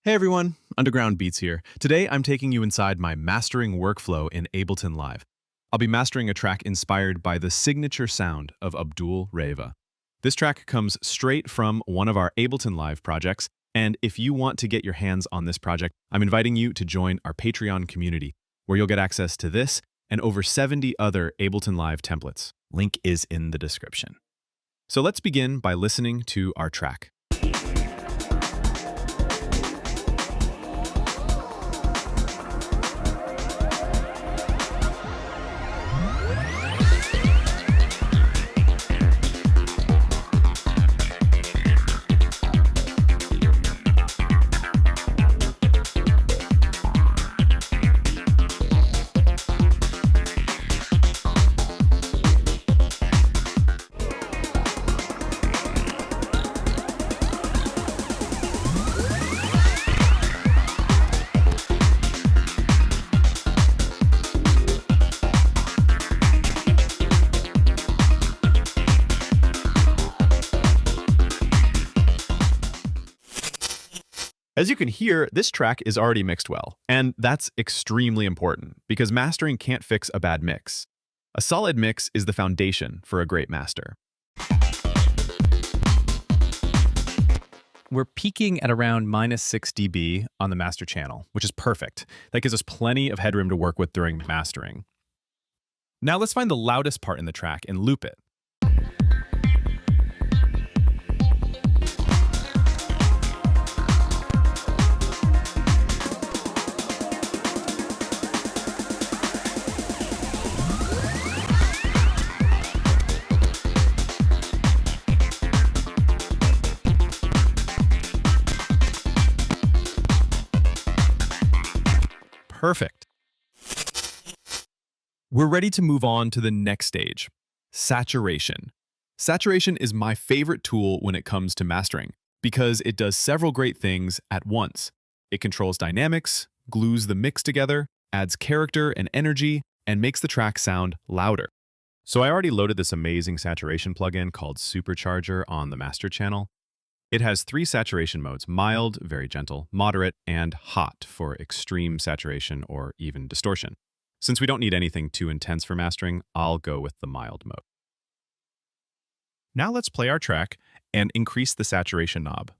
Hey everyone, Underground Beats here. Today I'm taking you inside my mastering workflow in Ableton Live. I'll be mastering a track inspired by the signature sound of Abdul Reva. This track comes straight from one of our Ableton Live projects, and if you want to get your hands on this project, I'm inviting you to join our Patreon community, where you'll get access to this and over 70 other Ableton Live templates. Link is in the description. So let's begin by listening to our track. As you can hear, this track is already mixed well, and that's extremely important because mastering can't fix a bad mix. A solid mix is the foundation for a great master. We're peaking at around -6 dB on the master channel, which is perfect. That gives us plenty of headroom to work with during mastering. Now let's find the loudest part in the track and loop it. Perfect. We're ready to move on to the next stage, saturation. Saturation is my favorite tool when it comes to mastering because it does several great things at once. It controls dynamics, glues the mix together, adds character and energy, and makes the track sound louder. So I already loaded this amazing saturation plugin called Supercharger on the master channel. It has 3 saturation modes: mild, very gentle, moderate, and hot for extreme saturation or even distortion. Since we don't need anything too intense for mastering, I'll go with the mild mode. Now let's play our track and increase the saturation knob.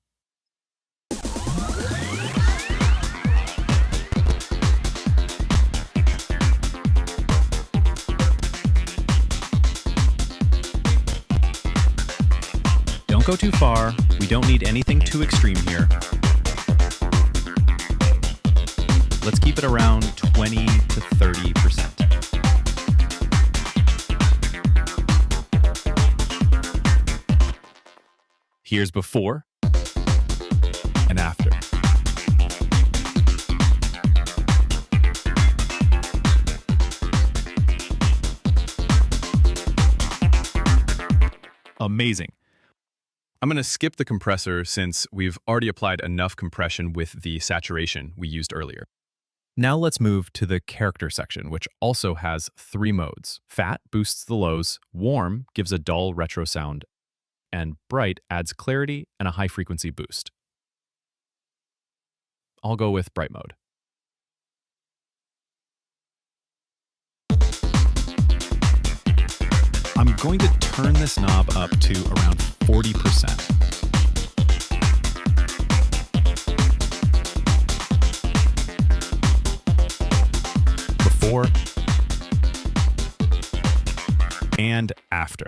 Don't go too far. We don't need anything too extreme here. Let's keep it around 20 to 30%. Here's before and after. Amazing. I'm going to skip the compressor since we've already applied enough compression with the saturation we used earlier. Now let's move to the character section, which also has 3 modes. Fat boosts the lows, warm gives a dull retro sound, and bright adds clarity and a high-frequency boost. I'll go with bright mode. I'm going to turn this knob up to around 40%. Before and after.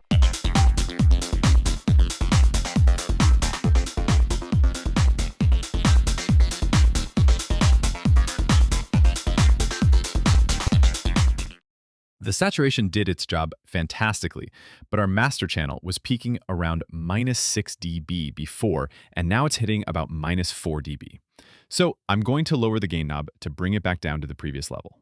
The saturation did its job fantastically, but our master channel was peaking around -6 dB before, and now it's hitting about -4 dB. So I'm going to lower the gain knob to bring it back down to the previous level.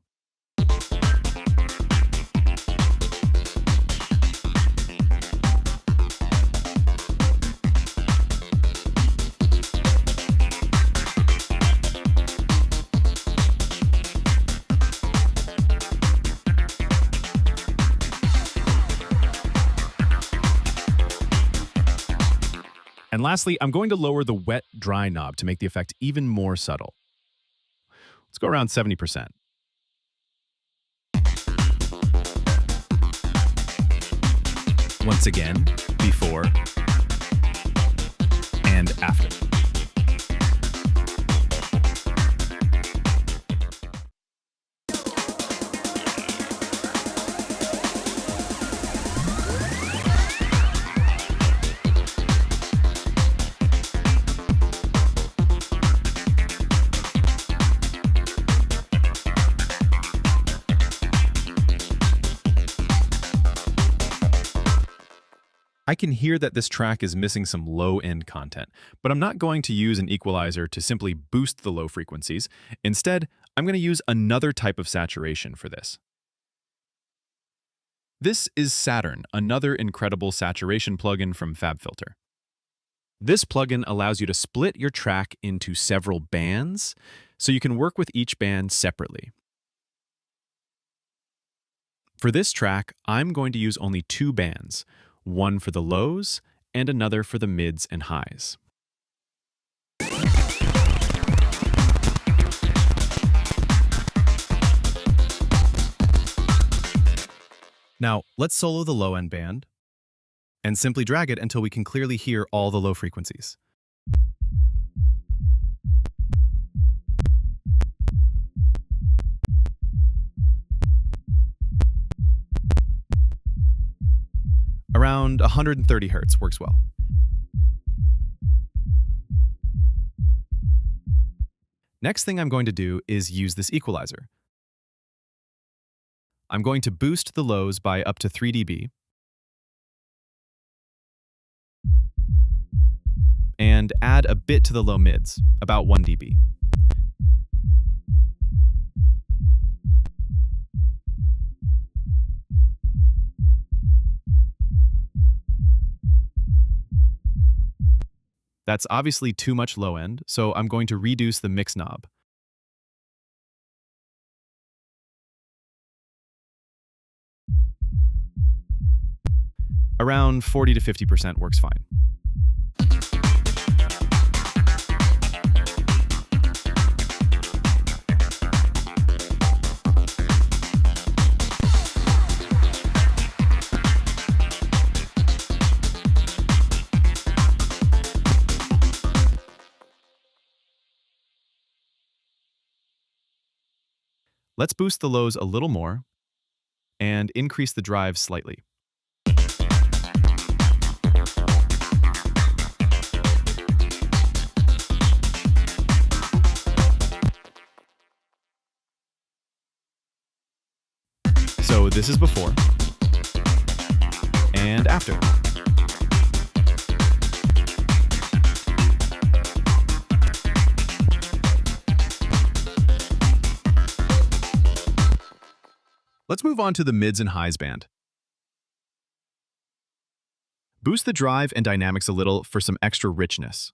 And lastly, I'm going to lower the wet-dry knob to make the effect even more subtle. Let's go around 70%. Once again, before and after. I can hear that this track is missing some low-end content, but I'm not going to use an equalizer to simply boost the low frequencies. Instead, I'm going to use another type of saturation for this. This is Saturn, another incredible saturation plugin from FabFilter. This plugin allows you to split your track into several bands, so you can work with each band separately. For this track, I'm going to use only 2 bands, one for the lows and another for the mids and highs. Now, let's solo the low-end band and simply drag it until we can clearly hear all the low frequencies. Around 130 Hz works well. Next thing I'm going to do is use this equalizer. I'm going to boost the lows by up to 3 dB and add a bit to the low mids, about 1 dB. That's obviously too much low end, so I'm going to reduce the mix knob. Around 40 to 50% works fine. Let's boost the lows a little more and increase the drive slightly. So this is before and after. Let's move on to the mids and highs band. Boost the drive and dynamics a little for some extra richness.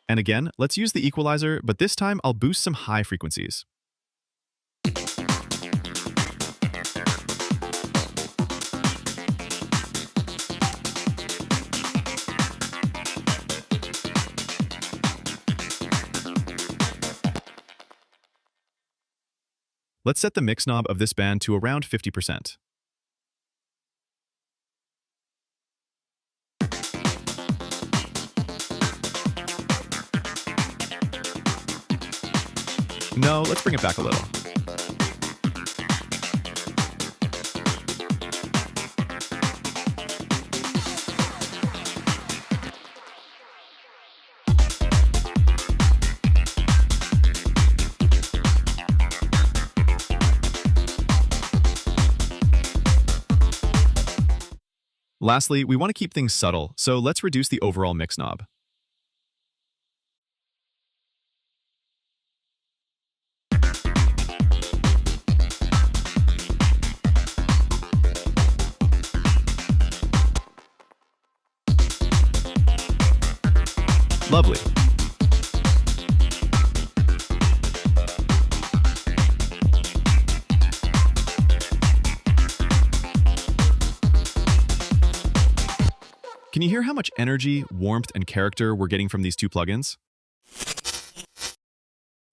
And again, let's use the equalizer, but this time I'll boost some high frequencies. Let's set the mix knob of this band to around 50%. No, let's bring it back a little. Lastly, we want to keep things subtle, so let's reduce the overall mix knob. Lovely. Can you hear how much energy, warmth, and character we're getting from these two plugins?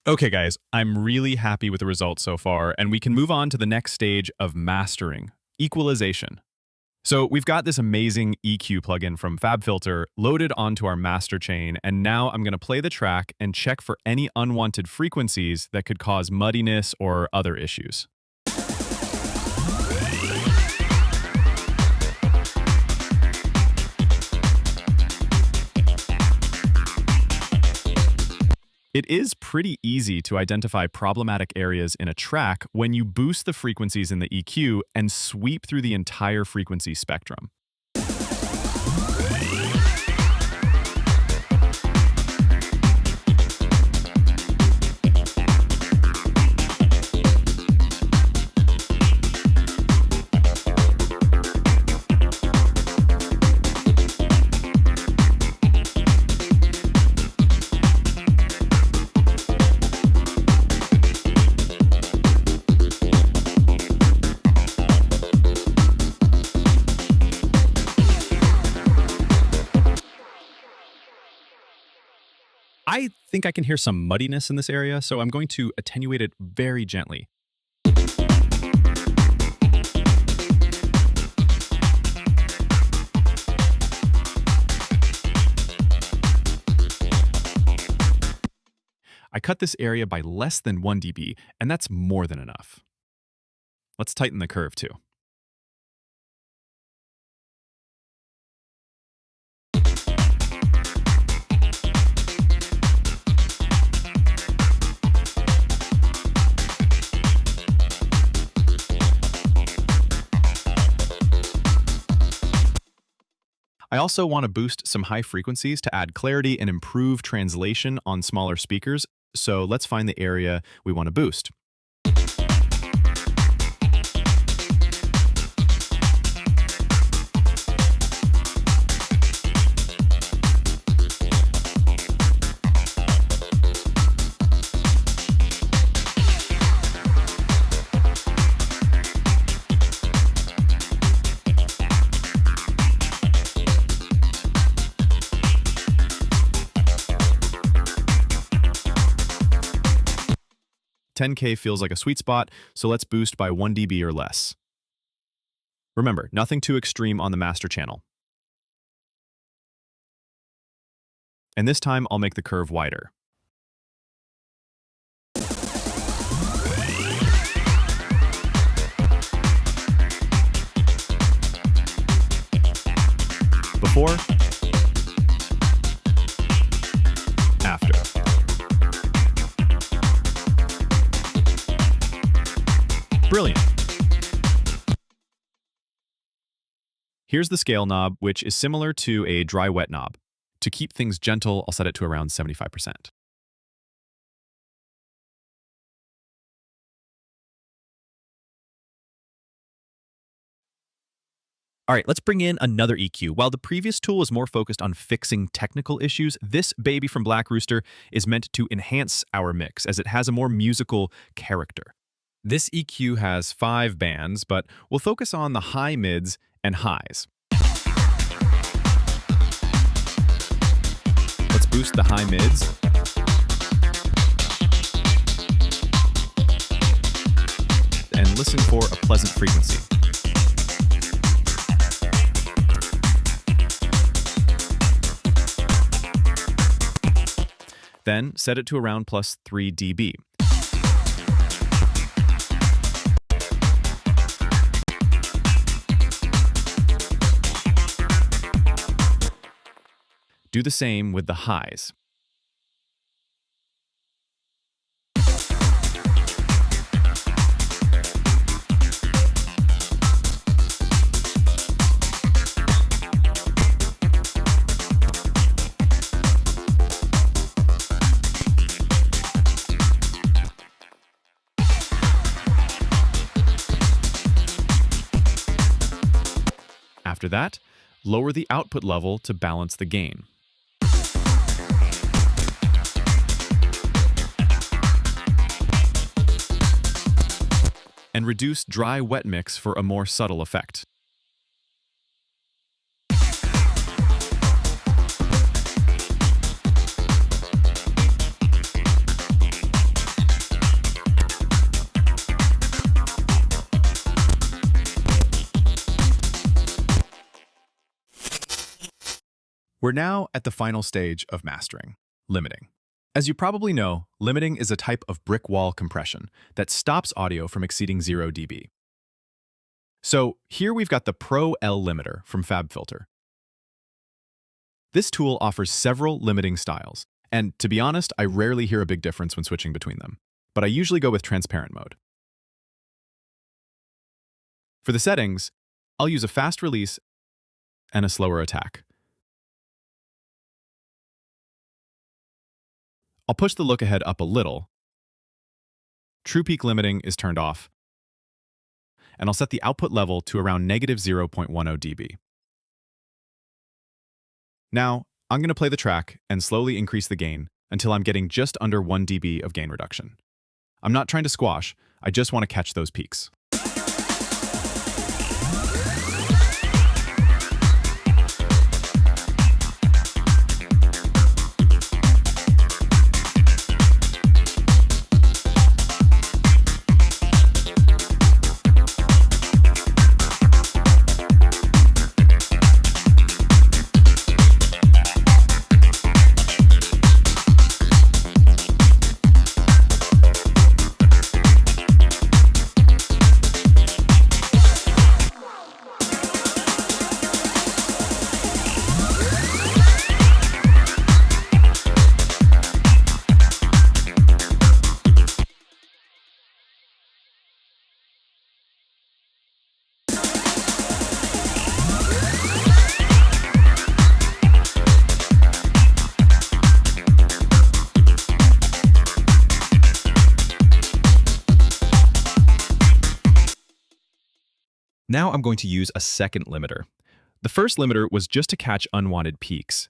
Okay, guys, I'm really happy with the results so far, and we can move on to the next stage of mastering, equalization. So we've got this amazing EQ plugin from FabFilter loaded onto our master chain, and now I'm going to play the track and check for any unwanted frequencies that could cause muddiness or other issues. It is pretty easy to identify problematic areas in a track when you boost the frequencies in the EQ and sweep through the entire frequency spectrum. I think I can hear some muddiness in this area, so I'm going to attenuate it very gently. I cut this area by less than 1 dB, and that's more than enough. Let's tighten the curve too. I also want to boost some high frequencies to add clarity and improve translation on smaller speakers, so let's find the area we want to boost. $10K feels like a sweet spot, so let's boost by 1 dB or less. Remember, nothing too extreme on the master channel. And this time, I'll make the curve wider. Before, after. Brilliant. Here's the scale knob, which is similar to a dry-wet knob. To keep things gentle, I'll set it to around 75%. All right, let's bring in another EQ. While the previous tool was more focused on fixing technical issues, this baby from Black Rooster is meant to enhance our mix, as it has a more musical character. This EQ has 5 bands, but we'll focus on the high mids and highs. Let's boost the high mids. And listen for a pleasant frequency. Then set it to around plus 3 dB. Do the same with the highs. After that, lower the output level to balance the gain. and reduce dry-wet mix for a more subtle effect. We're now at the final stage of mastering, limiting. As you probably know, limiting is a type of brick wall compression that stops audio from exceeding 0 dB. So here we've got the Pro L limiter from FabFilter. This tool offers several limiting styles, and to be honest, I rarely hear a big difference when switching between them, but I usually go with transparent mode. For the settings, I'll use a fast release and a slower attack. I'll push the look ahead up a little. True peak limiting is turned off. And I'll set the output level to around -0.10 dB. Now, I'm going to play the track and slowly increase the gain until I'm getting just under 1 dB of gain reduction. I'm not trying to squash, I just want to catch those peaks. Now I'm going to use a second limiter. The first limiter was just to catch unwanted peaks,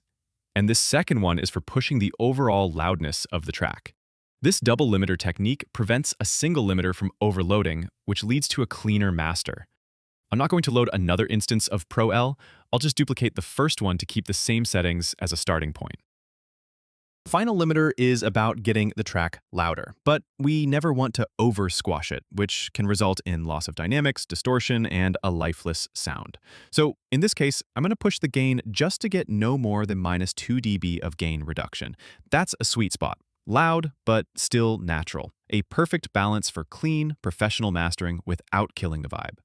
and this second one is for pushing the overall loudness of the track. This double limiter technique prevents a single limiter from overloading, which leads to a cleaner master. I'm not going to load another instance of Pro L, I'll just duplicate the first one to keep the same settings as a starting point. The final limiter is about getting the track louder, but we never want to over-squash it, which can result in loss of dynamics, distortion, and a lifeless sound. So in this case, I'm going to push the gain just to get no more than -2 dB of gain reduction. That's a sweet spot. Loud, but still natural. A perfect balance for clean, professional mastering without killing the vibe.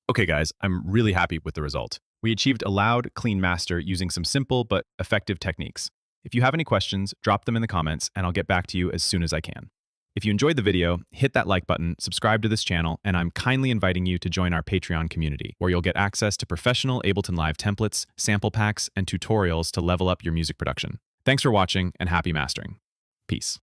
Okay guys, I'm really happy with the result. We achieved a loud, clean master using some simple but effective techniques. If you have any questions, drop them in the comments and I'll get back to you as soon as I can. If you enjoyed the video, hit that like button, subscribe to this channel, and I'm kindly inviting you to join our Patreon community, where you'll get access to professional Ableton Live templates, sample packs, and tutorials to level up your music production. Thanks for watching and happy mastering. Peace.